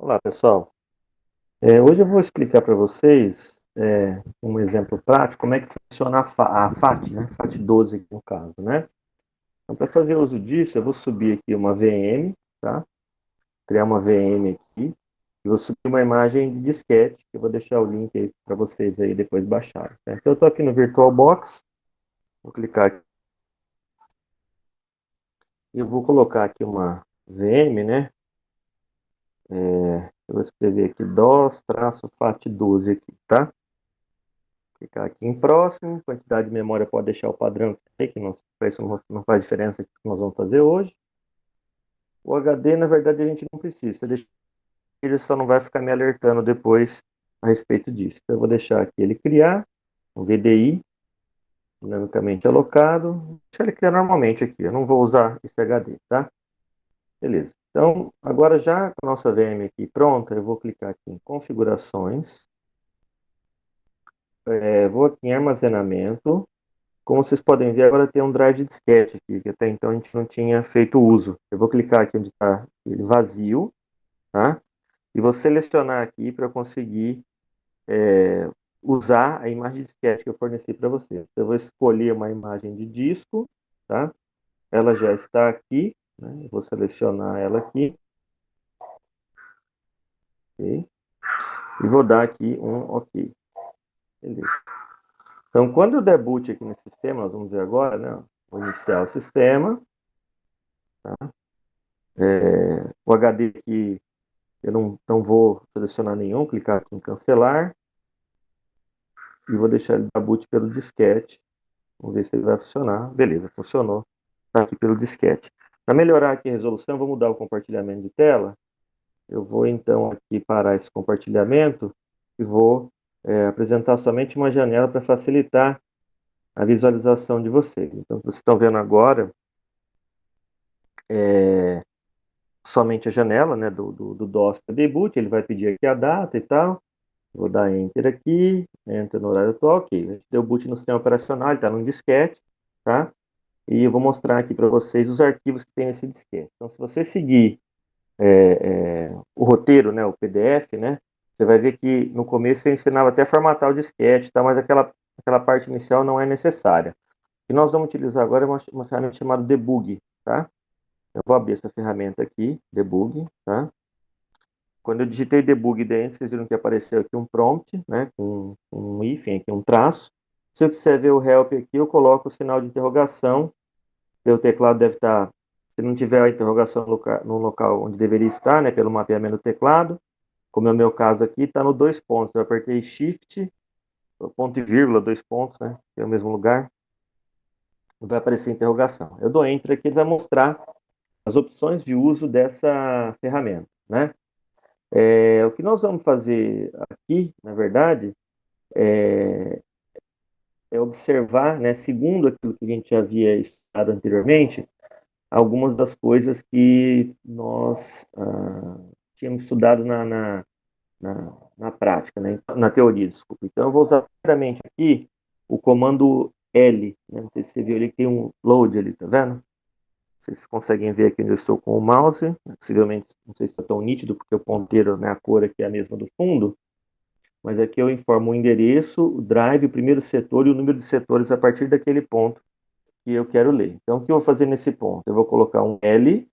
Olá, pessoal. Hoje eu vou explicar para vocês um exemplo prático, como é que funciona a FAT, né? FAT 12 aqui no caso, né? Então, para fazer uso disso, eu vou subir aqui uma VM, tá? Criar uma VM aqui, e vou subir uma imagem de disquete, que eu vou deixar o link aí para vocês aí depois baixarem. Tá? Então, eu estou aqui no VirtualBox, vou clicar aqui, e eu vou colocar aqui uma VM, né? Eu vou escrever aqui DOS-FAT12 aqui, tá? Clicar aqui em próximo, quantidade de memória pode deixar o padrão que isso não faz diferença com o que nós vamos fazer hoje. O HD, na verdade, a gente não precisa, ele só não vai ficar me alertando depois a respeito disso. Então, eu vou deixar aqui ele criar, um VDI, dinamicamente alocado, deixar ele criar normalmente aqui, eu não vou usar esse HD, tá? Beleza. Então, agora já com a nossa VM aqui pronta, eu vou clicar aqui em configurações, vou aqui em armazenamento. Como vocês podem ver, agora tem um drive de disquete aqui, que até então a gente não tinha feito uso. Eu vou clicar aqui onde está ele vazio, tá? E vou selecionar aqui para conseguir usar a imagem de disquete que eu forneci para vocês. Então, eu vou escolher uma imagem de disco, tá? Ela já está aqui, né? Eu vou selecionar ela aqui, ok? E vou dar aqui um OK. Beleza. Então, quando eu der boot aqui no sistema, nós vamos ver agora, né? Vou iniciar o sistema, tá? O HD aqui eu não vou selecionar nenhum, clicar aqui em cancelar e vou deixar ele dar boot pelo disquete. Vamos ver se ele vai funcionar. Beleza, funcionou. Está aqui pelo disquete. Para melhorar aqui a resolução, vou mudar o compartilhamento de tela. Eu vou então aqui parar esse compartilhamento e vou apresentar somente uma janela para facilitar a visualização de vocês. Então, vocês estão vendo agora somente a janela, né, do DOS debut. Ele vai pedir aqui a data e tal. Vou dar Enter aqui, Enter no horário atual, ok. A gente deu boot no sistema operacional, ele está no disquete, tá? E eu vou mostrar aqui para vocês os arquivos que tem nesse disquete. Então, se você seguir o roteiro, né, o PDF, né, você vai ver que no começo você ensinava até formatar o disquete, tá? Mas aquela parte inicial não é necessária. O que nós vamos utilizar agora é uma ferramenta chamada Debug, tá? Eu vou abrir essa ferramenta aqui, Debug, tá? Quando eu digitei debug dentro, vocês viram que apareceu aqui um prompt, né, com um hífen, aqui um traço. Se eu quiser ver o help aqui, eu coloco o sinal de interrogação. O teclado deve estar, se não tiver a interrogação no local onde deveria estar, né, pelo mapeamento do teclado, como é o meu caso aqui, está no dois pontos. Eu apertei Shift, ponto e vírgula, dois pontos, né, que é o mesmo lugar, vai aparecer interrogação. Eu dou Enter aqui, ele vai mostrar as opções de uso dessa ferramenta, né? O que nós vamos fazer aqui, na verdade, é observar, né, segundo aquilo que a gente já havia estudado anteriormente, algumas das coisas que nós tínhamos estudado na prática, né, na teoria, desculpa. Então, eu vou usar primeiramente aqui o comando L, né, não sei se você viu ali que tem um load ali, tá vendo? Vocês conseguem ver aqui onde eu estou com o mouse, possivelmente, não sei se está tão nítido, porque o ponteiro, né, a cor aqui é a mesma do fundo, mas aqui eu informo o endereço, o drive, o primeiro setor e o número de setores a partir daquele ponto que eu quero ler. Então, o que eu vou fazer nesse ponto? Eu vou colocar um L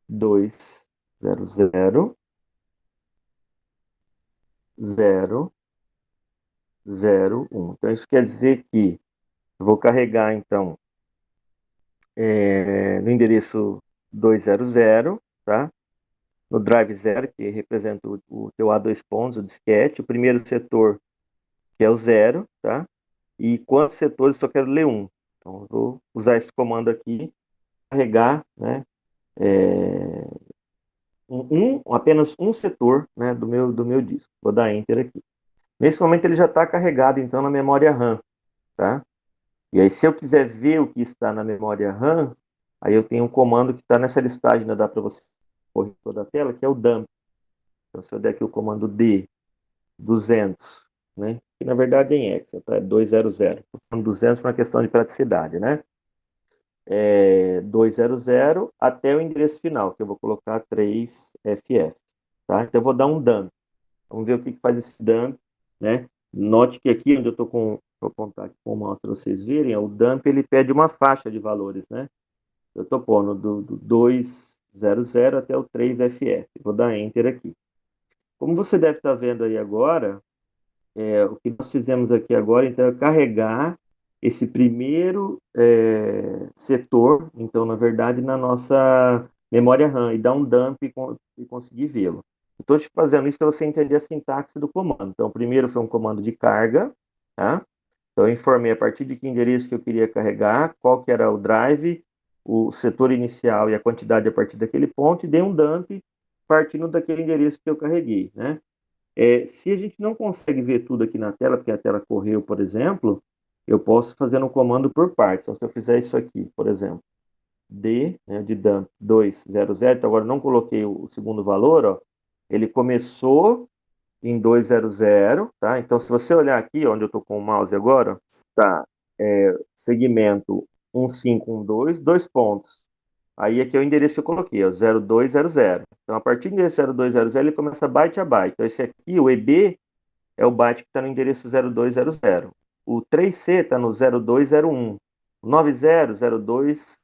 200 001. Então, isso quer dizer que eu vou carregar, então, no endereço 200, tá? No drive 0, que representa o teu A2 pontos, o disquete, o primeiro setor, que é o 0, tá? E quantos setores eu quero ler um. Então, eu vou usar esse comando aqui, carregar, né, apenas um setor, né, do meu disco. Vou dar Enter aqui. Nesse momento ele já está carregado, então, na memória RAM, tá? E aí, se eu quiser ver o que está na memória RAM, aí eu tenho um comando que está nessa listagem, né, dá para você correr toda a tela, que é o dump. Então, se eu der aqui o comando D 200, né, que na verdade é em hexa, tá? É 200. Estou falando 200 por uma questão de praticidade, né? 200 até o endereço final, que eu vou colocar 3FF, tá? Então eu vou dar um dump. Vamos ver o que faz esse dump, né? Note que aqui onde eu estou com, vou apontar aqui com o mouse para vocês verem, o dump ele pede uma faixa de valores, né? Eu estou pondo do 200 até o 3FF. Vou dar Enter aqui. Como você deve estar vendo aí agora, o que nós fizemos aqui agora, então, é carregar esse primeiro setor, então, na verdade, na nossa memória RAM, e dar um dump e conseguir vê-lo. Estou te fazendo isso para você entender a sintaxe do comando. Então, o primeiro foi um comando de carga, tá? Então, eu informei a partir de que endereço que eu queria carregar, qual que era o drive, o setor inicial e a quantidade a partir daquele ponto, e dei um dump partindo daquele endereço que eu carreguei, né? Se a gente não consegue ver tudo aqui na tela, porque a tela correu, por exemplo, eu posso fazer um comando por partes. Então, se eu fizer isso aqui, por exemplo, D, né, de dump 200, então agora não coloquei o segundo valor, ó, ele começou em 200, tá? Então, se você olhar aqui, onde eu estou com o mouse agora, tá, segmento 1512, dois pontos. Aí aqui é o endereço que eu coloquei, ó, 0200. Então, a partir do endereço 0200, ele começa byte a byte. Então, esse aqui, o EB, é o byte que está no endereço 0200. O 3C está no 0201. O 90, 02,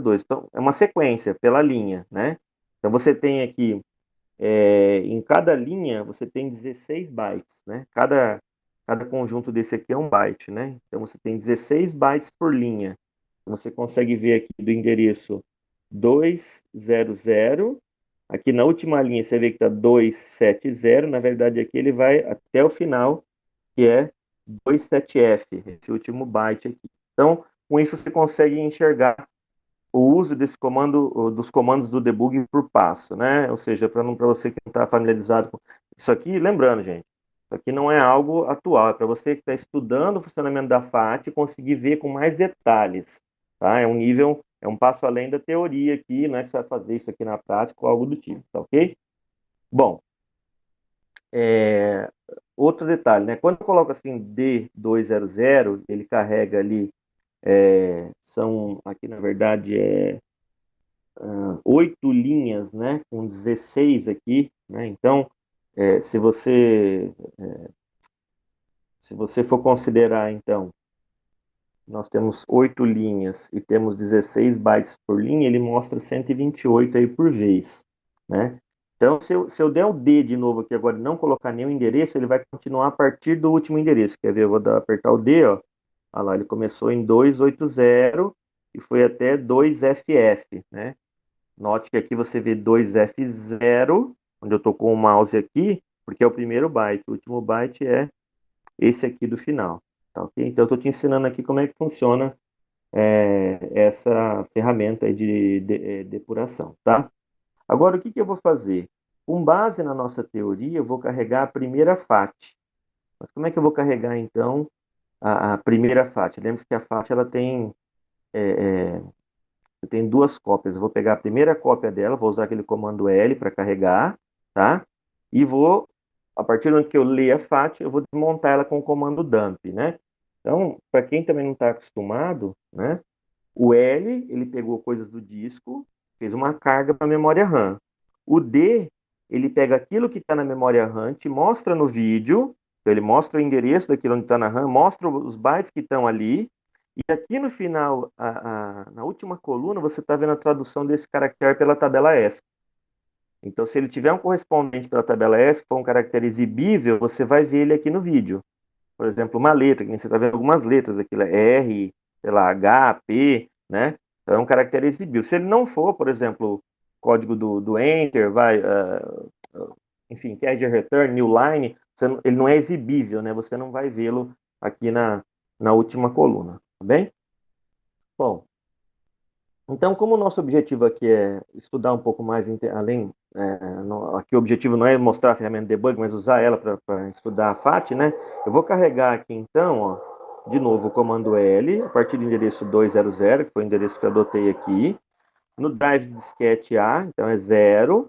02. Então, é uma sequência pela linha, né? Então, você tem aqui, em cada linha, você tem 16 bytes, né? Cada conjunto desse aqui é um byte, né? Então, você tem 16 bytes por linha. Você consegue ver aqui do endereço 200. Aqui na última linha você vê que está 270. Na verdade, aqui ele vai até o final, que é 27F, esse último byte aqui. Então, com isso você consegue enxergar o uso desse comando, dos comandos do debug por passo, né? Ou seja, para você que não está familiarizado com isso aqui, lembrando, gente, isso aqui não é algo atual, é para você que está estudando o funcionamento da FAT conseguir ver com mais detalhes, tá? É um nível, é um passo além da teoria aqui, não é que você vai fazer isso aqui na prática ou algo do tipo, tá ok? Bom, outro detalhe, né? Quando eu coloco assim D200, ele carrega ali, aqui na verdade 8 linhas, né, com 16 aqui, né? Então, é, se você se você for considerar, então, nós temos 8 linhas e temos 16 bytes por linha, ele mostra 128 aí por vez, né? Então, se eu der o D de novo aqui agora e não colocar nenhum endereço, ele vai continuar a partir do último endereço. Quer ver? Eu vou apertar o D, ó. Olha lá, ele começou em 280 e foi até 2FF, né? Note que aqui você vê 2F0, onde eu estou com o mouse aqui, porque é o primeiro byte. O último byte é esse aqui do final. Tá, ok? Então, eu estou te ensinando aqui como é que funciona essa ferramenta aí de depuração. Tá? Agora, o que eu vou fazer? Com base na nossa teoria, eu vou carregar a primeira FAT. Mas como é que eu vou carregar, então, a primeira FAT? Lembre-se que a FAT ela tem duas cópias. Eu vou pegar a primeira cópia dela, vou usar aquele comando L para carregar, tá? E vou, a partir do momento que eu ler a FAT, eu vou desmontar ela com o comando dump, né? Então, para quem também não está acostumado, né? O L, ele pegou coisas do disco, fez uma carga para a memória RAM. O D, ele pega aquilo que está na memória RAM, te mostra no vídeo, então ele mostra o endereço daquilo onde está na RAM, mostra os bytes que estão ali, e aqui no final, na última coluna, você está vendo a tradução desse caractere pela tabela ESC. Então, se ele tiver um correspondente pela tabela ESC, for um caractere exibível, você vai ver ele aqui no vídeo. Por exemplo, uma letra, que você está vendo algumas letras aqui, R, sei lá, H, P, né? Então, é um caractere exibível. Se ele não for, por exemplo, código do Enter, enfim, character return, new line, ele não é exibível, né? Você não vai vê-lo aqui na última coluna, tá bem? Bom, então, como o nosso objetivo aqui é estudar um pouco mais, além, aqui o objetivo não é mostrar a ferramenta de debug, mas usar ela para estudar a FAT, né? Eu vou carregar aqui, então, ó, de novo, o comando L, a partir do endereço 200, que foi o endereço que eu adotei aqui, no drive de disquete A, então é 0.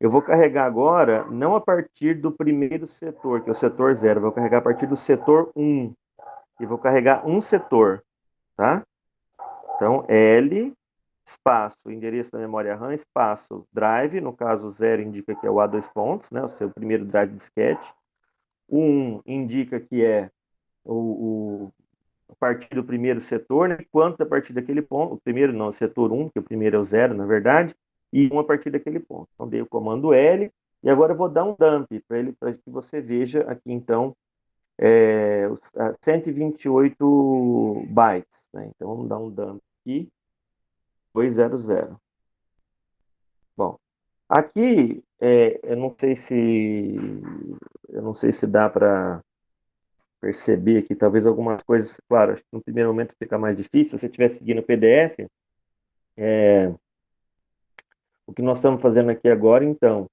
Eu vou carregar agora, não a partir do primeiro setor, que é o setor 0, vou carregar a partir do setor 1, e vou carregar um setor, tá? Então, L, espaço, endereço da memória RAM, espaço, drive, no caso 0 indica que é o A2 pontos, né, o seu primeiro drive disquete. O 1 indica que é a partir do primeiro setor, né, quantos a partir daquele ponto, o primeiro não, o setor 1, que o primeiro é o 0, na verdade, e 1 a partir daquele ponto. Então, dei o comando L, e agora eu vou dar um dump para que você veja aqui, então, 128 bytes, né? Então, vamos dar um dump aqui, 200. Bom, aqui, eu não sei se dá para perceber aqui, talvez algumas coisas, claro, acho que no primeiro momento fica mais difícil, se você estiver seguindo o PDF, o que nós estamos fazendo aqui agora, então,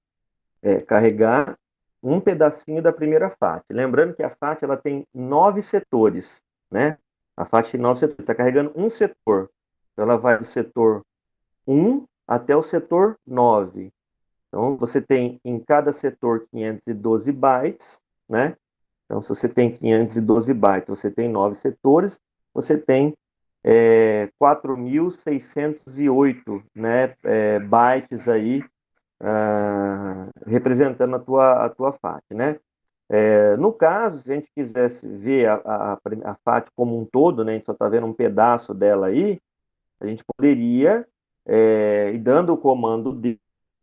é carregar um pedacinho da primeira FAT. Lembrando que a FAT ela tem 9 setores, né? A FAT tem 9 setores, está carregando um setor. Então, ela vai do setor 1 até o setor 9. Então, você tem em cada setor 512 bytes, né? Então, se você tem 512 bytes, você tem 9 setores, você tem 4.608, né, bytes aí, representando a tua FAT, né? No caso, se a gente quisesse ver a FAT como um todo, né, a gente só está vendo um pedaço dela aí, a gente poderia ir dando o comando D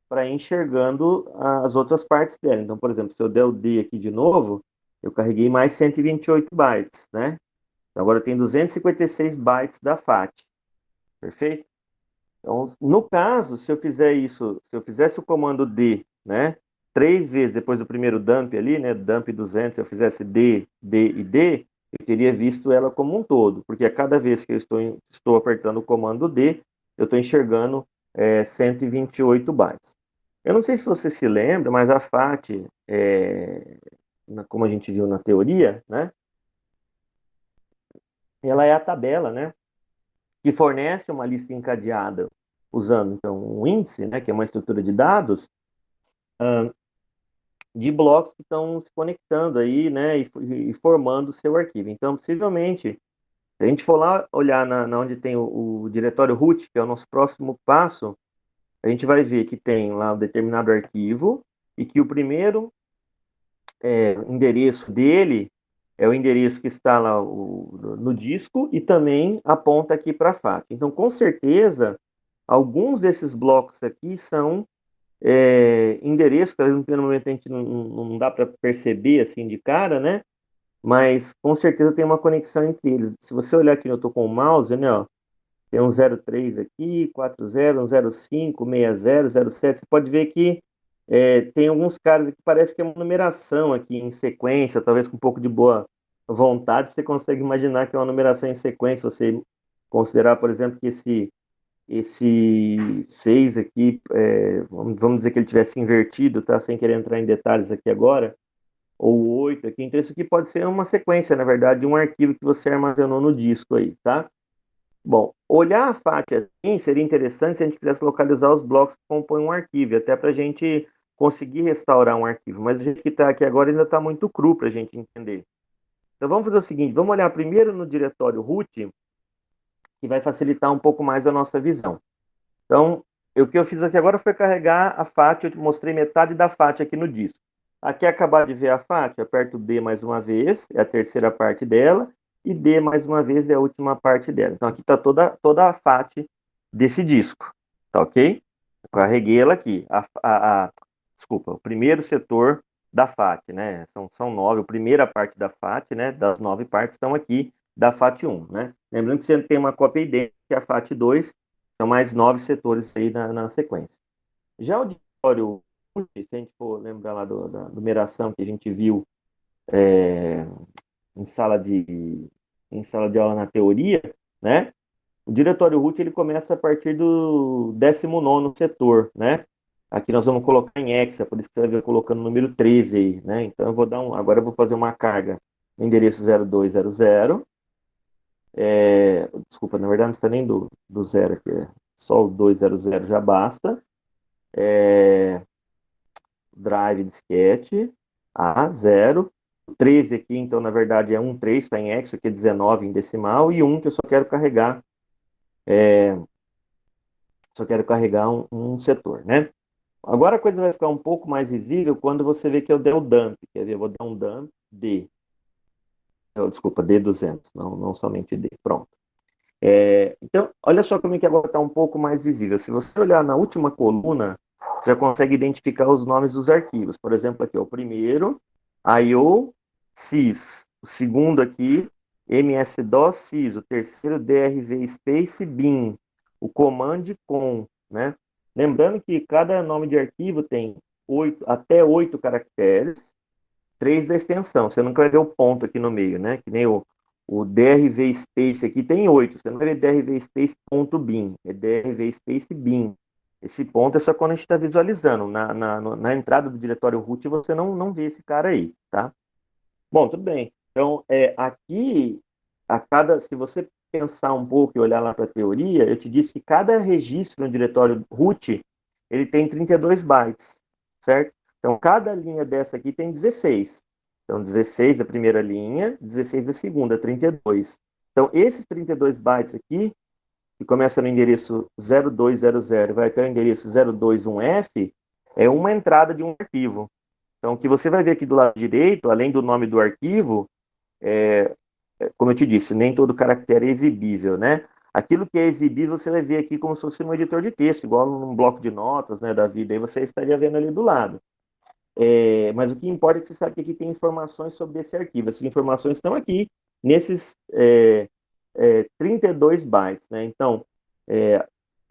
para ir enxergando as outras partes dela. Então, por exemplo, se eu der o D aqui de novo, eu carreguei mais 128 bytes, né? Então, agora eu tenho 256 bytes da FAT, perfeito? Então, no caso, se eu fizer isso, se eu fizesse o comando D, né, 3 vezes depois do primeiro dump ali, né, dump 200, se eu fizesse D, D e D, eu teria visto ela como um todo, porque a cada vez que eu estou apertando o comando D, eu estou enxergando 128 bytes. Eu não sei se você se lembra, mas a FAT, como a gente viu na teoria, né, ela é a tabela, né, que fornece uma lista encadeada usando então um índice, né, que é uma estrutura de dados, de blocos que estão se conectando aí, né, e formando o seu arquivo. Então, possivelmente, se a gente for lá olhar na onde tem o diretório root, que é o nosso próximo passo, a gente vai ver que tem lá um determinado arquivo e que o primeiro endereço dele é o endereço que está lá no disco e também aponta aqui para a FAT. Então, com certeza, alguns desses blocos aqui são endereços, que às vezes no primeiro momento a gente não dá para perceber assim de cara, né? Mas com certeza tem uma conexão entre eles. Se você olhar aqui, eu estou com o mouse, né? Ó, tem um 03 aqui, 40, um 05, 60, 07. Você pode ver que tem alguns caras que parece que é uma numeração aqui em sequência, talvez com um pouco de boa vontade, você consegue imaginar que é uma numeração em sequência. Você considerar, por exemplo, que esse 6 aqui, vamos dizer que ele tivesse invertido, tá? Sem querer entrar em detalhes aqui agora, ou o 8 aqui, então isso aqui pode ser uma sequência, na verdade, de um arquivo que você armazenou no disco aí, tá? Bom, olhar a FAT assim seria interessante se a gente quisesse localizar os blocos que compõem um arquivo, até para a gente conseguir restaurar um arquivo, mas do jeito que está aqui agora ainda está muito cru para a gente entender. Então vamos fazer o seguinte, vamos olhar primeiro no diretório root, que vai facilitar um pouco mais a nossa visão. Então, o que eu fiz aqui agora foi carregar a FAT, eu te mostrei metade da FAT aqui no disco. Aqui acabar de ver a FAT, aperto D mais uma vez, é a terceira parte dela, e D mais uma vez é a última parte dela. Então aqui está toda a FAT desse disco, tá ok? Eu carreguei ela aqui. Desculpa, o primeiro setor da FAT, né? São 9, a primeira parte da FAT, né? Das 9 partes estão aqui da FAT 1, né? Lembrando que você tem uma cópia idêntica, que é a FAT 2, são mais 9 setores aí na sequência. Já o diretório, se a gente for lembrar lá da numeração que a gente viu em sala de aula na teoria, né? O diretório root ele começa a partir do 19º setor, né? Aqui nós vamos colocar em hexa, por isso que você vai ver colocando o número 13 aí, né? Então eu vou agora eu vou fazer uma carga no endereço 0200. Desculpa, na verdade não está nem do zero aqui, só o 200 já basta. Drive disquete A0. O 13 aqui, então, na verdade, é 13, está em hexa, que é 19 em decimal, e 1 que eu só quero carregar Só quero carregar um setor, né? Agora a coisa vai ficar um pouco mais visível quando você vê que eu der o dump. Quer ver? Eu vou dar um dump D. Desculpa, D200, não somente D. Pronto. Então, olha só como é que agora está um pouco mais visível. Se você olhar na última coluna, você já consegue identificar os nomes dos arquivos. Por exemplo, aqui, ó, o primeiro, IO sys. O segundo aqui, MS-DOS sys. O terceiro, DRV space bin. O command com, né? Lembrando que cada nome de arquivo tem até 8 caracteres, 3 da extensão. Você nunca vai ver o ponto aqui no meio, né? Que nem o DRV Space aqui tem 8. Você não vai ver DRV Space ponto bin. É DRV Space bin. Esse ponto é só quando a gente está visualizando. Na entrada do diretório root você não vê esse cara aí, tá? Bom, tudo bem. Então, aqui, se você pensar um pouco e olhar lá para a teoria, eu te disse que cada registro no diretório root, ele tem 32 bytes, certo? Então, cada linha dessa aqui tem 16. Então, 16 da primeira linha, 16 da segunda, 32. Então, esses 32 bytes aqui, que começa no endereço 0200 e vai até o endereço 021F, é uma entrada de um arquivo. Então, o que você vai ver aqui do lado direito, além do nome do arquivo, como eu te disse, nem todo caractere é exibível, né? Aquilo que é exibível, você vai ver aqui como se fosse um editor de texto, igual num bloco de notas, né, da vida, aí você estaria vendo ali do lado. Mas o que importa é que você sabe que aqui tem informações sobre esse arquivo. Essas informações estão aqui, nesses 32 bytes, né? Então,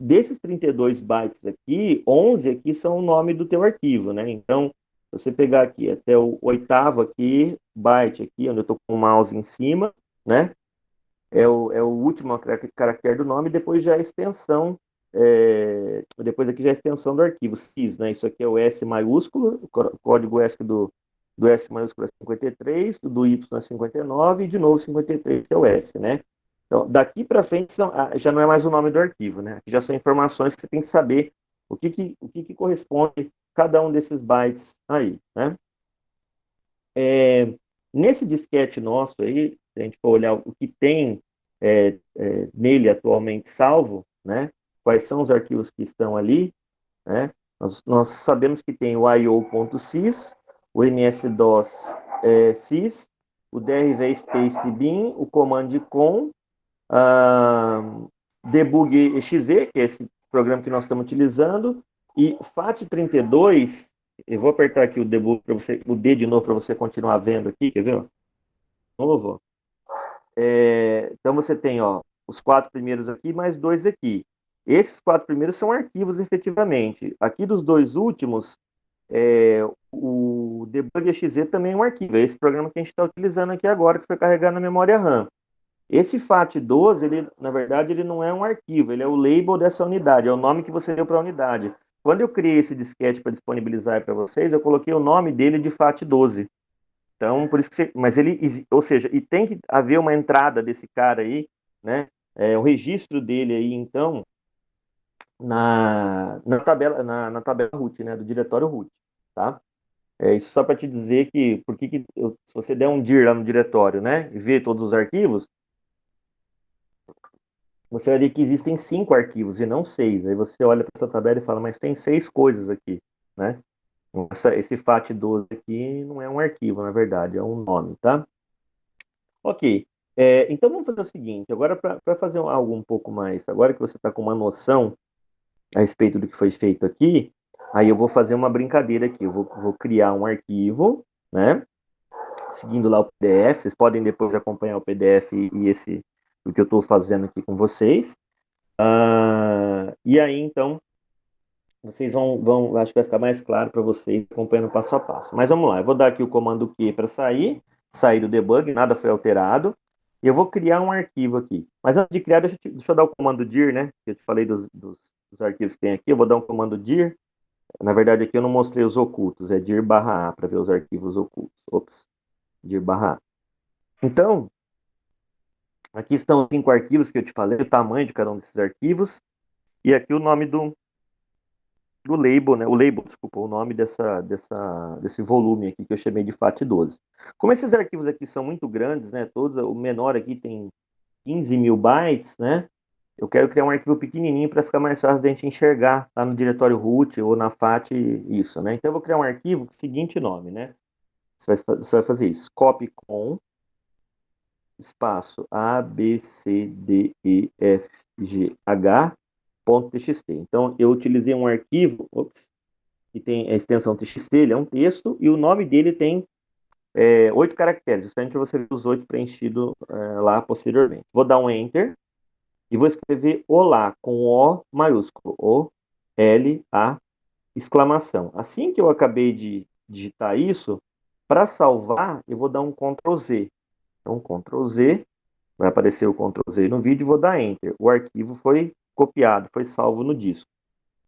desses 32 bytes aqui, 11 aqui são o nome do teu arquivo, né? Então, se você pegar aqui até o oitavo aqui, byte aqui, onde eu estou com o mouse em cima, né? É o último caractere do nome, depois já a extensão, depois aqui já a extensão do arquivo, sys, né? Isso aqui é o S maiúsculo, o código ESC do S maiúsculo é 53, do Y é 59 e de novo 53, que é o S, né? Então, daqui para frente já não é mais o nome do arquivo, né? Aqui já são informações que você tem que saber o que corresponde cada um desses bytes aí, né? Nesse disquete nosso aí, se a gente for olhar o que tem nele atualmente salvo, né? Quais são os arquivos que estão ali, né? Nós sabemos que tem o io.sys, o ms-dos sys, o drv space bin, o command com, debug exe, que é esse programa que nós estamos utilizando, e FAT32, eu vou apertar aqui o debug para você, o D de novo para você continuar vendo aqui, quer ver? Novo. Então você tem, ó, os 4 primeiros aqui, mais 2 aqui. Esses 4 primeiros são arquivos, efetivamente. Aqui dos 2 últimos, o debug exe também é um arquivo. É esse programa que a gente está utilizando aqui agora, que foi carregado na memória RAM. Esse FAT12, na verdade, ele não é um arquivo, ele é o label dessa unidade, é o nome que você deu para a unidade. Quando eu criei esse disquete para disponibilizar para vocês, eu coloquei o nome dele de FAT12. Então, por isso que mas ele, ou seja, e tem que haver uma entrada desse cara aí, né? O registro dele aí, então, na tabela root, né? Do diretório root, tá? Isso só para te dizer que, se você der um dir lá no diretório, né? E ver todos os arquivos, você vai ver que existem 5 arquivos e não 6. Aí você olha para essa tabela e fala, mas tem 6 coisas aqui, né? Esse FAT12 aqui não é um arquivo, na verdade, é um nome, tá? Ok. Então vamos fazer o seguinte, agora para fazer algo um pouco mais, agora que você está com uma noção a respeito do que foi feito aqui, aí eu vou fazer uma brincadeira aqui, eu vou criar um arquivo, né? Seguindo lá o PDF, vocês podem depois acompanhar o PDF e o que eu estou fazendo aqui com vocês. E aí, então, vocês acho que vai ficar mais claro para vocês acompanhando passo a passo. Mas vamos lá, eu vou dar aqui o comando Q para sair do debug, nada foi alterado. E eu vou criar um arquivo aqui. Mas antes de criar, deixa eu dar o comando dir, né? Que eu te falei dos arquivos que tem aqui. Eu vou dar um comando dir. Na verdade, aqui eu não mostrei os ocultos, é dir/a para ver os arquivos ocultos. Ops, dir/a. Então, aqui estão os 5 arquivos que eu te falei, o tamanho de cada um desses arquivos. E aqui o nome do label, né? O label, desculpa, o nome desse volume aqui que eu chamei de FAT12. Como esses arquivos aqui são muito grandes, né? Todos, o menor aqui tem 15 mil bytes, né? eu quero criar um arquivo pequenininho para ficar mais fácil da gente enxergar lá no diretório root ou na FAT isso, né? Então eu vou criar um arquivo com o seguinte nome, né? Você vai fazer isso, copy com espaço A, B, C, D, E, F, G, H, ponto .txt. Então eu utilizei um arquivo, que tem a extensão txt, ele é um texto e o nome dele tem 8 caracteres, justamente para você ver os 8 preenchidos lá posteriormente. Vou dar um Enter e vou escrever Olá com O maiúsculo, O, L, A, exclamação. Assim que eu acabei de digitar isso, para salvar, eu vou dar um Ctrl Z. Então, Ctrl Z, vai aparecer o Ctrl Z no vídeo, vou dar Enter. O arquivo foi copiado, foi salvo no disco.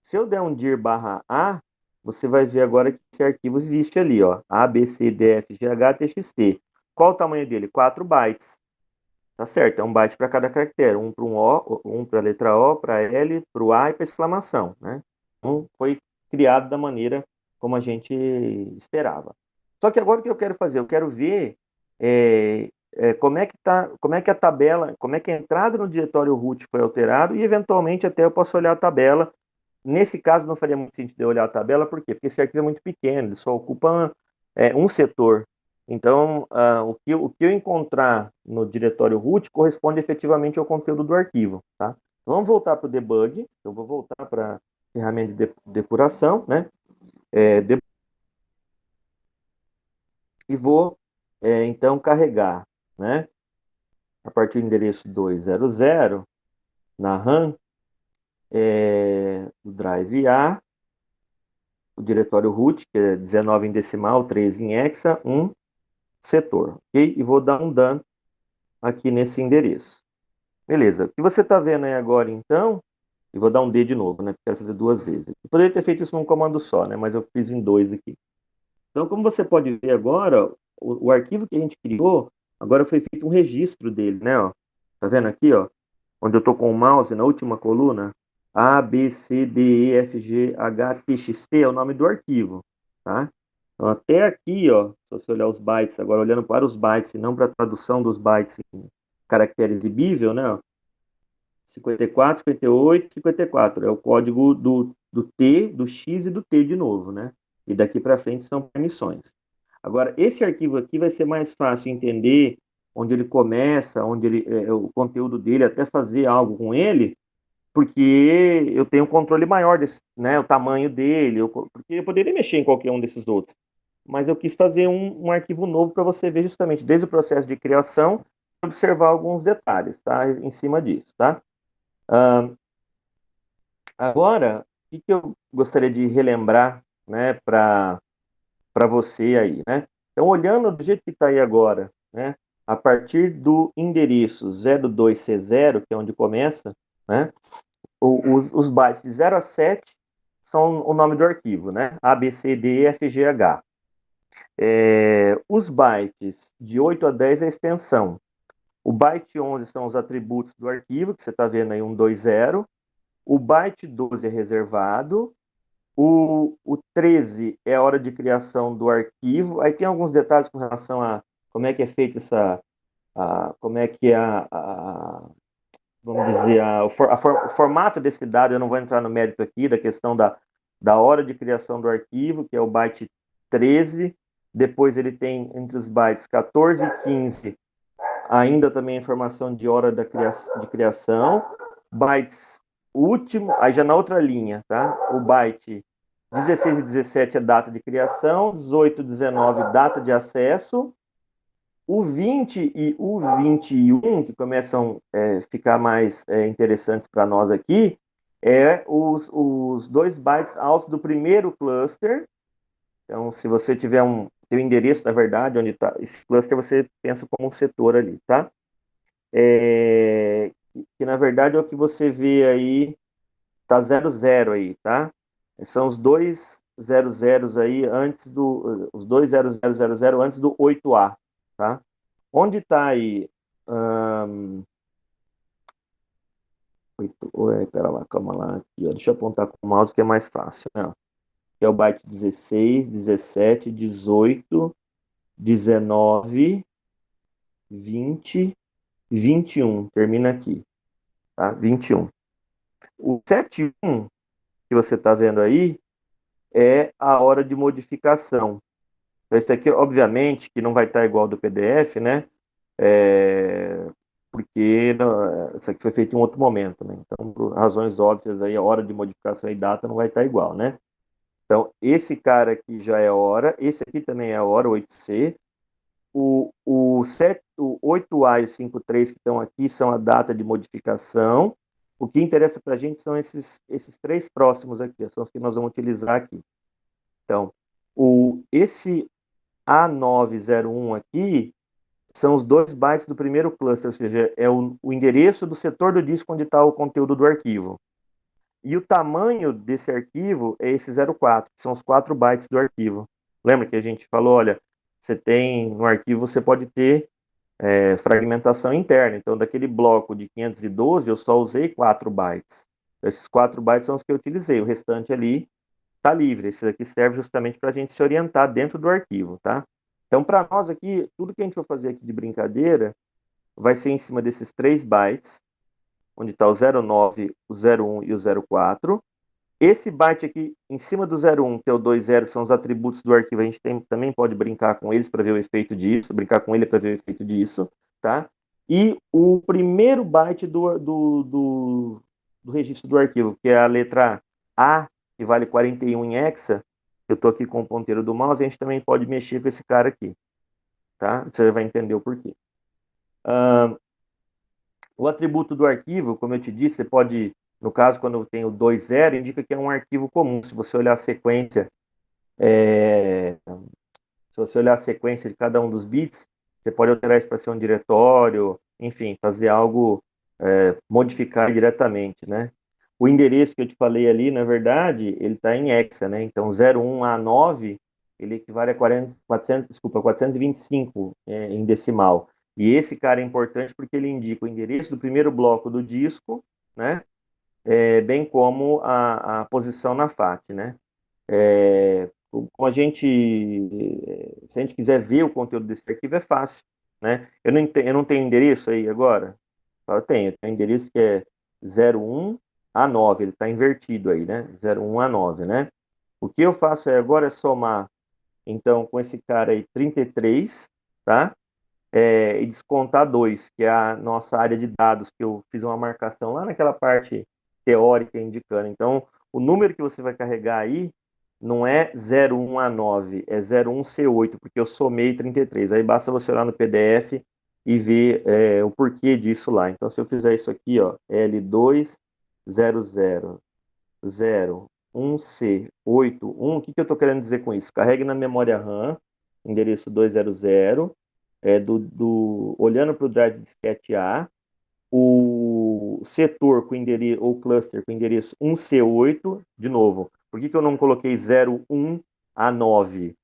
Se eu der um dir barra A, você vai ver agora que esse arquivo existe ali, ó, A, B, C, D, F, G, H, TXT. Qual o tamanho dele? 4 bytes. Tá certo, é um byte para cada caractere, um para O, um para a letra O, para L, para o A e para exclamação, né? Então, foi criado da maneira como a gente esperava. Só que agora o que eu quero fazer? Eu quero ver como é que tá, como é que a tabela, como é que a entrada no diretório root foi alterado e eventualmente até eu posso olhar a tabela. Nesse caso não faria muito sentido eu olhar a tabela, por quê? Porque esse arquivo é muito pequeno, ele só ocupa um setor. Então, o que eu encontrar no diretório root corresponde efetivamente ao conteúdo do arquivo, tá? Vamos voltar para o debug, eu vou voltar para a ferramenta de depuração, né? E vou, então, carregar, né? A partir do endereço 200, na RAM, do drive A, o diretório root, que é 19 em decimal, 3 em hexa, 1 setor, ok? E vou dar um done aqui nesse endereço. Beleza, o que você está vendo aí agora, então, e vou dar um D de novo, né? Quero fazer 2 vezes. Eu poderia ter feito isso num comando só, né? Mas eu fiz em 2 aqui. Então, como você pode ver agora, o arquivo que a gente criou, agora foi feito um registro dele, né? Ó. Tá vendo aqui, ó? Onde eu estou com o mouse na última coluna, A, B, C, D, E, F, G, H, T, X, T é o nome do arquivo, tá? Então, até aqui, ó, se você olhar os bytes, agora olhando para os bytes e não para a tradução dos bytes em caractere exibível, né? Ó, 54, 58, 54 é o código do T, do X e do T de novo, né? E daqui para frente são permissões. Agora, esse arquivo aqui vai ser mais fácil entender onde ele começa, onde ele, o conteúdo dele, até fazer algo com ele, porque eu tenho um controle maior desse, né, o tamanho dele, porque eu poderia mexer em qualquer um desses outros. Mas eu quis fazer um arquivo novo para você ver justamente desde o processo de criação, observar alguns detalhes, tá, em cima disso, tá? Agora, o que eu gostaria de relembrar, né, para você aí, né? Então, olhando do jeito que está aí agora, né, a partir do endereço 02C0, que é onde começa, né, os bytes de 0 a 7 são o nome do arquivo, né? A, B, C, D, E, F, G, H. Os bytes de 8 a 10 é a extensão. O byte 11 são os atributos do arquivo, que você está vendo aí, 120. O byte 12 é reservado. O 13 é a hora de criação do arquivo. Aí tem alguns detalhes com relação a como é que é feita como é que é vamos dizer, o formato desse dado. Eu não vou entrar no mérito aqui da questão da hora de criação do arquivo, que é o byte 13. Depois ele tem entre os bytes 14 e 15 ainda também a informação de hora de criação. Bytes último, aí já na outra linha, tá? O byte 16 e 17 é data de criação, 18 e 19 data de acesso, o 20 e o 21, que começam a ficar mais interessantes para nós aqui, os 2 bytes altos do primeiro cluster. Então, se você tiver tem o endereço, na verdade, onde está esse cluster, você pensa como um setor ali, tá? Que na verdade é o que você vê aí, tá 00 aí, tá? São os dois 00 aí os dois 0000 antes do 8A, tá? Onde está aí? Pera lá, calma lá. Aqui, ó, deixa eu apontar com o mouse que é mais fácil, né? Que é o byte 16, 17, 18, 19, 20, 21. Termina aqui. tá? 21. O 71 que você está vendo aí é a hora de modificação. Então, esse aqui, obviamente, que não vai estar igual ao do PDF, né? Porque isso aqui foi feito em outro momento, né? Então, por razões óbvias, aí, a hora de modificação e data não vai estar igual, né? Então, esse cara aqui já é hora, esse aqui também é hora, 8C. O 8A e o 5.3 que estão aqui são a data de modificação. O que interessa para a gente são esses três próximos aqui, são os que nós vamos utilizar aqui. Então, esse A901 aqui são os 2 bytes do primeiro cluster, ou seja, é o endereço do setor do disco onde está o conteúdo do arquivo. E o tamanho desse arquivo é esse 04, que são os 4 bytes do arquivo. Lembra que a gente falou, olha, você tem, no arquivo você pode ter fragmentação interna. Então, daquele bloco de 512, eu só usei 4 bytes. Esses 4 bytes são os que eu utilizei. O restante ali está livre. Esse aqui serve justamente para a gente se orientar dentro do arquivo, tá? Então, para nós aqui, tudo que a gente vai fazer aqui de brincadeira vai ser em cima desses 3 bytes, onde está o 09, o 01 e o 04. Esse byte aqui, em cima do 01, que é o 20, que são os atributos do arquivo, a gente também pode brincar com eles para ver o efeito disso, brincar com ele para ver o efeito disso, tá? E o primeiro byte do registro do arquivo, que é a letra A, que vale 41 em hexa, eu estou aqui com o ponteiro do mouse, a gente também pode mexer com esse cara aqui, tá? Você vai entender o porquê. O atributo do arquivo, como eu te disse, você pode, no caso, quando eu tenho 20, indica que é um arquivo comum. Se você olhar a sequência, se você olhar a sequência de cada um dos bits, você pode alterar isso para ser um diretório, enfim, fazer algo, modificar diretamente, né? O endereço que eu te falei ali, na verdade, ele está em hexa, né? Então, 01A9, ele equivale a 425 em decimal. E esse cara é importante porque ele indica o endereço do primeiro bloco do disco, né? Bem como a posição na FAT, né? Como se a gente quiser ver o conteúdo desse arquivo, é fácil, né? Eu não tenho endereço aí agora? Eu tenho endereço que é 01A9, ele está invertido aí, né? 01A9, né? O que eu faço aí agora é somar, então, com esse cara aí, 33, tá? E descontar 2, que é a nossa área de dados, que eu fiz uma marcação lá naquela parte teórica indicando. Então, o número que você vai carregar aí não é 01A9, é 01C8, porque eu somei 33. Aí basta você olhar no PDF e ver o porquê disso lá. Então, se eu fizer isso aqui, ó, L20001C81, o que eu estou querendo dizer com isso? Carregue na memória RAM, endereço 200, olhando para o drive de disquete A, o setor com endereço, ou cluster com endereço 1C8, de novo. Por que eu não coloquei 01A9?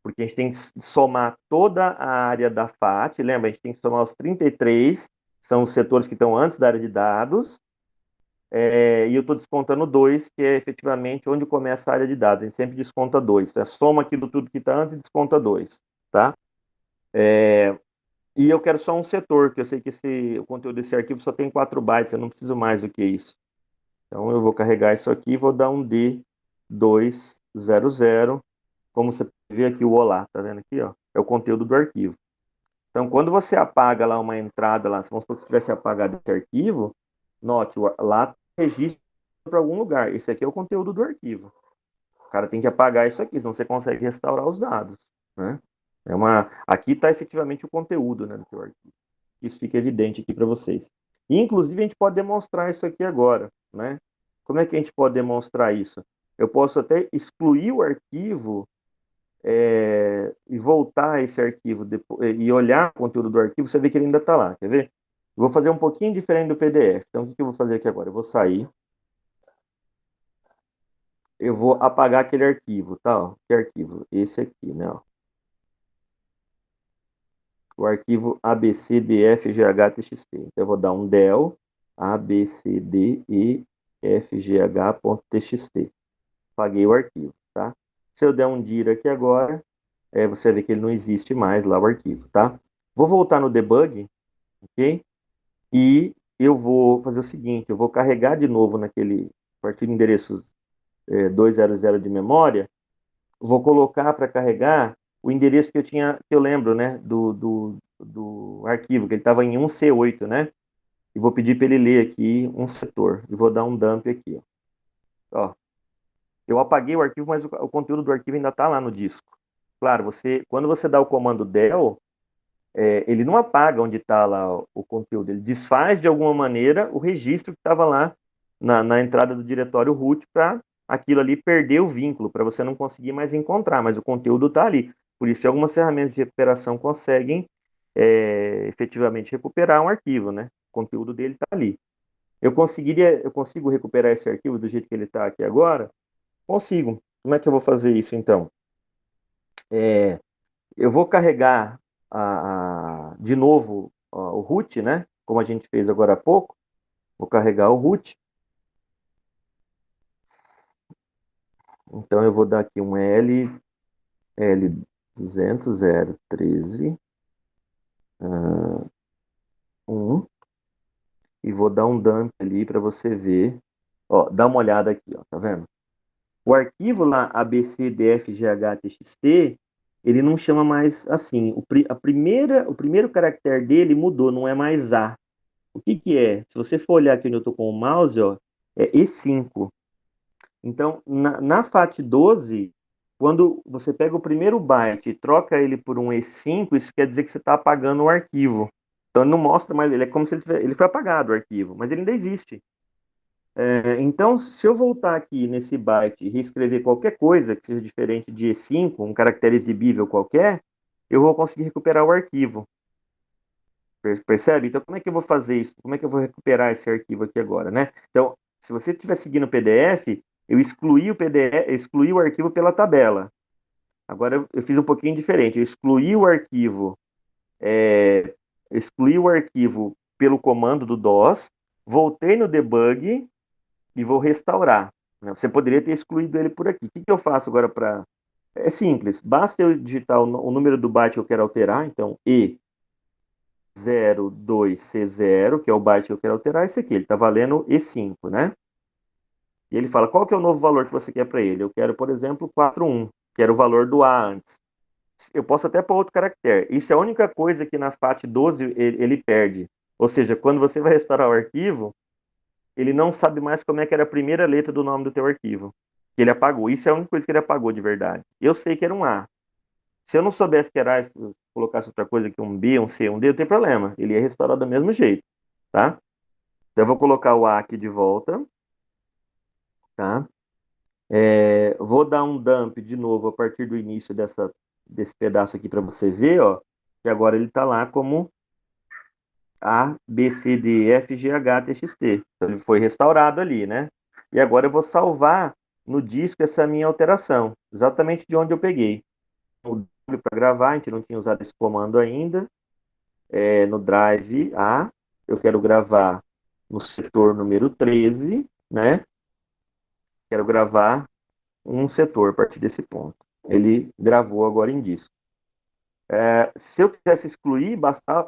Porque a gente tem que somar toda a área da FAT, lembra? A gente tem que somar os 33, que são os setores que estão antes da área de dados, e eu estou descontando 2, que é efetivamente onde começa a área de dados. A gente sempre desconta 2. Então, soma aquilo tudo que está antes e desconta 2, tá? E eu quero só um setor, que eu sei que o conteúdo desse arquivo só tem 4 bytes, eu não preciso mais do que isso. Então, eu vou carregar isso aqui e vou dar um D200. Como você vê aqui o olá, tá vendo aqui, ó? É o conteúdo do arquivo. Então, quando você apaga lá uma entrada, lá, vamos supor que você tivesse apagado esse arquivo, note, lá registra para algum lugar. Esse aqui é o conteúdo do arquivo. O cara tem que apagar isso aqui, senão você consegue restaurar os dados, né? Aqui está efetivamente o conteúdo, né, do teu arquivo. Isso fica evidente aqui para vocês. E, inclusive, a gente pode demonstrar isso aqui agora, né? Como é que a gente pode demonstrar isso? Eu posso até excluir o arquivo e voltar esse arquivo e olhar o conteúdo do arquivo, você vê que ele ainda está lá, quer ver? Eu vou fazer um pouquinho diferente do PDF. Então, o que eu vou fazer aqui agora? Eu vou sair, eu vou apagar aquele arquivo, tá? Ó, que arquivo? Esse aqui, né? Ó. O arquivo abcdfgh.txt. Então, eu vou dar um del abcdefgh.txt. Apaguei o arquivo, tá? Se eu der um dir aqui agora, você vê que ele não existe mais lá, o arquivo, tá? Vou voltar no debug, ok? E eu vou fazer o seguinte, eu vou carregar de novo naquele, a partir de endereços 200 de memória, vou colocar para carregar o endereço que eu tinha, que eu lembro, né, do arquivo, que ele estava em 1C8, né? E vou pedir para ele ler aqui um setor. E vou dar um dump aqui, ó. Eu apaguei o arquivo, mas o conteúdo do arquivo ainda está lá no disco. Claro, quando você dá o comando del, ele não apaga onde está lá o conteúdo, ele desfaz de alguma maneira o registro que estava lá na entrada do diretório root para aquilo ali perder o vínculo, para você não conseguir mais encontrar, mas o conteúdo está ali. Por isso, algumas ferramentas de recuperação conseguem efetivamente recuperar um arquivo, né? O conteúdo dele está ali. Eu consigo recuperar esse arquivo do jeito que ele está aqui agora? Consigo. Como é que eu vou fazer isso então? Eu vou carregar de novo o root, né? Como a gente fez agora há pouco. Vou carregar o root. Então eu vou dar aqui um L200.0.13 1 e vou dar um dump ali para você ver. Ó, dá uma olhada aqui, ó, tá vendo? O arquivo lá abcdfghtxt, ele não chama mais assim. O primeiro caractere dele mudou, não é mais A. O que que é? Se você for olhar aqui onde eu estou com o mouse, ó, é E5. Então, na FAT12, quando você pega o primeiro byte e troca ele por um E5, isso quer dizer que você está apagando o arquivo. Então, ele não mostra mais, ele é como se ele foi apagado o arquivo, mas ele ainda existe. Então, se eu voltar aqui nesse byte e reescrever qualquer coisa que seja diferente de E5, um caractere exibível qualquer, eu vou conseguir recuperar o arquivo. Percebe? Então, como é que eu vou fazer isso? Como é que eu vou recuperar esse arquivo aqui agora, né? Então, se você estiver seguindo o PDF, eu excluí o PDF, eu excluí o arquivo pela tabela. Agora eu fiz um pouquinho diferente. Eu excluí o arquivo pelo comando do DOS, voltei no debug e vou restaurar, né? Você poderia ter excluído ele por aqui. O que eu faço agora para... É simples, basta eu digitar o número do byte que eu quero alterar, então E02C0, que é o byte que eu quero alterar, esse aqui, ele está valendo E5, né? E ele fala, qual que é o novo valor que você quer para ele? Eu quero, por exemplo, 41, que era o valor do A antes. Eu posso até pôr outro caractere. Isso é a única coisa que na FAT12 ele perde. Ou seja, quando você vai restaurar o arquivo, ele não sabe mais como é que era a primeira letra do nome do teu arquivo. Que ele apagou. Isso é a única coisa que ele apagou de verdade. Eu sei que era um A. Se eu não soubesse que era A e colocasse outra coisa aqui, um B, um C, um D, não tem problema. Ele ia restaurar do mesmo jeito, tá? Então eu vou colocar o A aqui de volta, tá? Vou dar um dump de novo a partir do início desse pedaço aqui para você ver, ó, que agora ele está lá como A, B, C, D, F, G, H, T, X, T. Então ele foi restaurado ali, né? E agora eu vou salvar no disco essa minha alteração, exatamente de onde eu peguei. O W para gravar, a gente não tinha usado esse comando ainda. No drive A, eu quero gravar no setor número 13, né? Quero gravar um setor a partir desse ponto. Ele gravou agora em disco. Se eu quisesse excluir,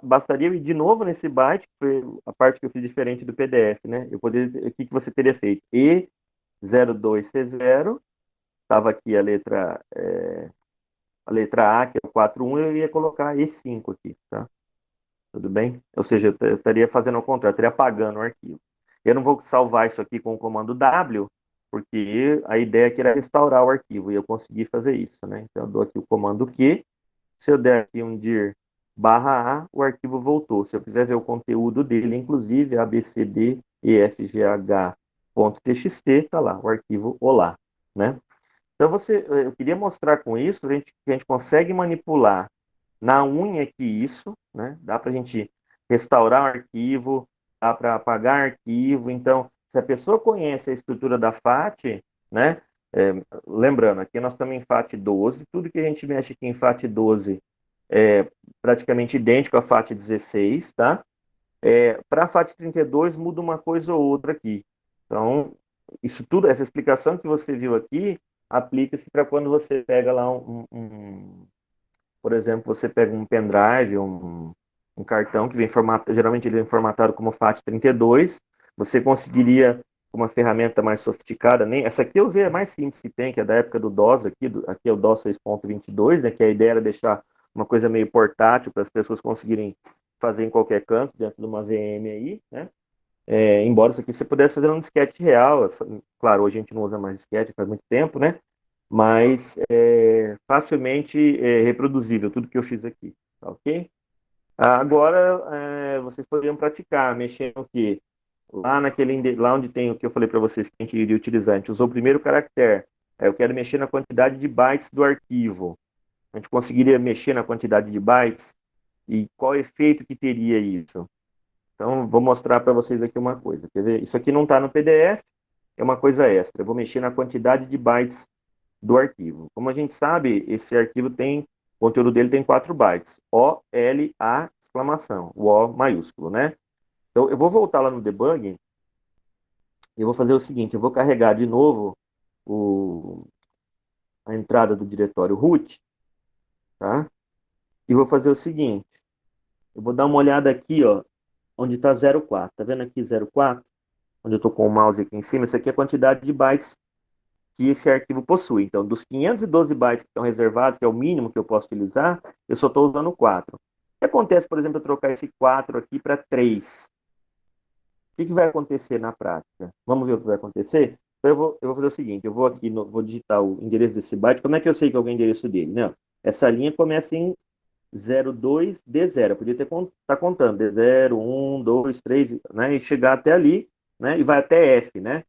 bastaria eu ir de novo nesse byte, que foi a parte que eu fiz diferente do PDF, né? O que você teria feito? E02C0, estava aqui a letra A, que é o 41, eu ia colocar E5 aqui, tá? Tudo bem? Ou seja, eu estaria fazendo ao contrário, eu estaria apagando o arquivo. Eu não vou salvar isso aqui com o comando W, porque a ideia aqui era restaurar o arquivo, e eu consegui fazer isso, né? Então, eu dou aqui o comando Q, se eu der aqui um dir /A, o arquivo voltou. Se eu quiser ver o conteúdo dele, inclusive, abcdefgh.txt, está lá, o arquivo olá, né? Então, eu queria mostrar com isso que a gente consegue manipular na unha aqui isso, né? Dá para a gente restaurar o arquivo, dá para apagar arquivo. Então, se a pessoa conhece a estrutura da FAT, né? Lembrando, aqui nós estamos em FAT12, tudo que a gente mexe aqui em FAT12 é praticamente idêntico a FAT16, tá? Para FAT32 muda uma coisa ou outra aqui. Então, isso tudo, essa explicação que você viu aqui, aplica-se para quando você pega lá por exemplo, você pega um pendrive, um cartão que vem formatado, geralmente ele vem formatado como FAT32. Você conseguiria uma ferramenta mais sofisticada, nem essa aqui eu usei a mais simples que tem, que é da época do DOS aqui, aqui é o DOS 6.22, né, que a ideia era deixar uma coisa meio portátil para as pessoas conseguirem fazer em qualquer canto dentro de uma VM aí, né? Embora isso aqui você pudesse fazer um disquete real, claro, hoje a gente não usa mais disquete faz muito tempo, né? Mas facilmente reproduzível tudo que eu fiz aqui, tá ok? Agora, vocês poderiam praticar, mexer no que? Lá onde tem o que eu falei para vocês que a gente iria utilizar, a gente usou o primeiro caractere. Eu quero mexer na quantidade de bytes do arquivo. A gente conseguiria mexer na quantidade de bytes e qual efeito que teria isso? Então, vou mostrar para vocês aqui uma coisa. Quer ver? Isso aqui não está no PDF, é uma coisa extra. Eu vou mexer na quantidade de bytes do arquivo. Como a gente sabe, esse arquivo tem, o conteúdo dele tem 4 bytes. O, L, A, exclamação. O O maiúsculo, né? Então, eu vou voltar lá no debug e eu vou fazer o seguinte, eu vou carregar de novo o, a entrada do diretório root, tá? E vou fazer o seguinte, eu vou dar uma olhada aqui, ó, onde está 04. Tá vendo aqui 04? Onde eu estou com o mouse aqui em cima, isso aqui é a quantidade de bytes que esse arquivo possui. Então, dos 512 bytes que estão reservados, que é o mínimo que eu posso utilizar, eu só estou usando 4. O que acontece, por exemplo, eu trocar esse 4 aqui para 3? O que vai acontecer na prática? Vamos ver o que vai acontecer? Então, eu vou fazer o seguinte, eu vou aqui, vou digitar o endereço desse byte. Como é que eu sei que é o endereço dele? Né? Essa linha começa em 02D0. Eu podia tá contando D0, 1, 2, 3, né? E chegar até ali, né? E vai até F, né?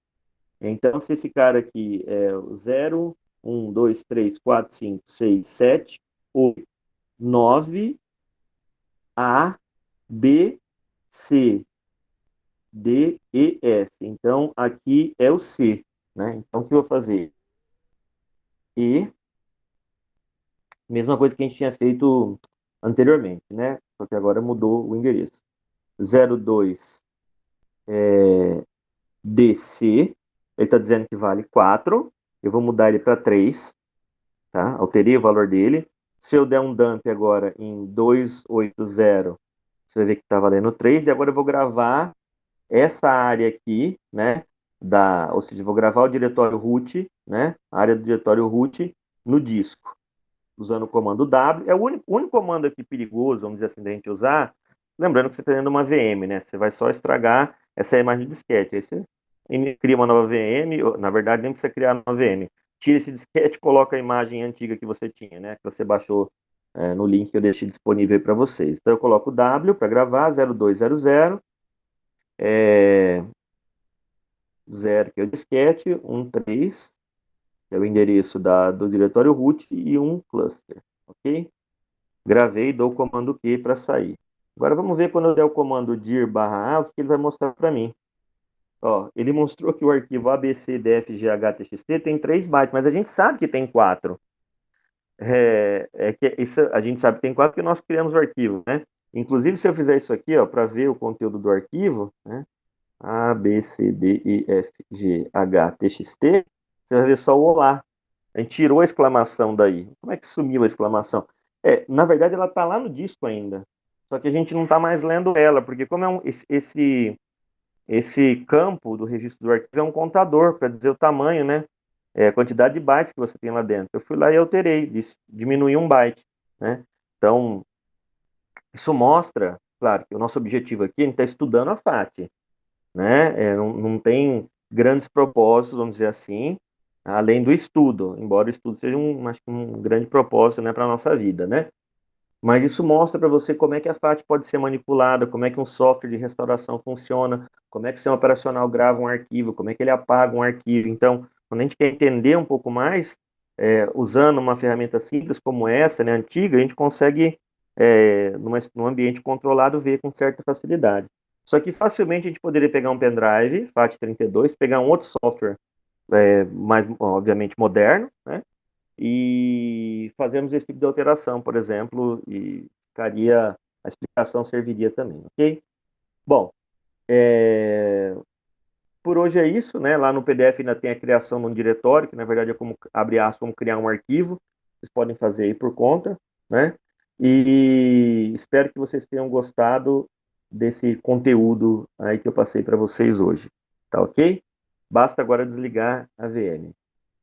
Então, se esse cara aqui é 0, 1, 2, 3, 4, 5, 6, 7, 8, 9, A, B, C, D, E, F. Então, aqui é o C, né? Então, o que eu vou fazer? E, mesma coisa que a gente tinha feito anteriormente, né? Só que agora mudou o endereço. 02 DC, ele está dizendo que vale 4. Eu vou mudar ele para 3, tá? Alterei o valor dele. Se eu der um dump agora em 280, você vai ver que está valendo 3. E agora eu vou gravar essa área aqui, né? Ou seja, eu vou gravar o diretório root, né? A área do diretório root no disco, usando o comando W. É o único comando aqui perigoso, vamos dizer assim, da gente usar. Lembrando que você está dentro de uma VM, né? Você vai só estragar essa imagem do disquete. Aí você cria uma nova VM, na verdade, nem precisa criar uma nova VM. Tira esse disquete e coloca a imagem antiga que você tinha, né? Que você baixou no link que eu deixei disponível para vocês. Então eu coloco o W para gravar, 0200, 0, que é o disquete, 13, que é o endereço do diretório root, e um cluster, ok? Gravei e dou o comando Q para sair. Agora vamos ver quando eu der o comando dir/a, o que ele vai mostrar para mim. Ó, ele mostrou que o arquivo abcdfghtxt tem 3 bytes, mas a gente sabe que tem 4. Que isso, a gente sabe que tem 4 porque nós criamos o arquivo, né? Inclusive, se eu fizer isso aqui, ó, para ver o conteúdo do arquivo, né? abcdefghtxt, você vai ver só o olá. A gente tirou a exclamação daí. Como é que sumiu a exclamação? Na verdade, ela está lá no disco ainda. Só que a gente não está mais lendo ela, porque como esse campo do registro do arquivo é um contador para dizer o tamanho, né? A quantidade de bytes que você tem lá dentro. Eu fui lá e alterei, diminuí um byte, né? Então, isso mostra, claro, que o nosso objetivo aqui, a gente está estudando a FAT, né? Não tem grandes propósitos, vamos dizer assim, além do estudo, embora o estudo seja acho que um grande propósito, né, para a nossa vida, né? Mas isso mostra para você como é que a FAT pode ser manipulada, como é que um software de restauração funciona, como é que o sistema operacional grava um arquivo, como é que ele apaga um arquivo. Então, quando a gente quer entender um pouco mais, usando uma ferramenta simples como essa, né, antiga, a gente consegue, num ambiente controlado, ver com certa facilidade. Só que facilmente a gente poderia pegar um pendrive, FAT32, pegar um outro software mais, obviamente, moderno, né? E fazemos esse tipo de alteração, por exemplo, e a explicação serviria também, ok? Bom, por hoje é isso, né? Lá no PDF ainda tem a criação de um diretório, que na verdade é como, abre aspas, como criar um arquivo, vocês podem fazer aí por conta, né? e espero que vocês tenham gostado desse conteúdo aí que eu passei para vocês hoje. Tá ok? Basta agora desligar a VM.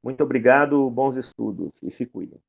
Muito obrigado, bons estudos e se cuidem.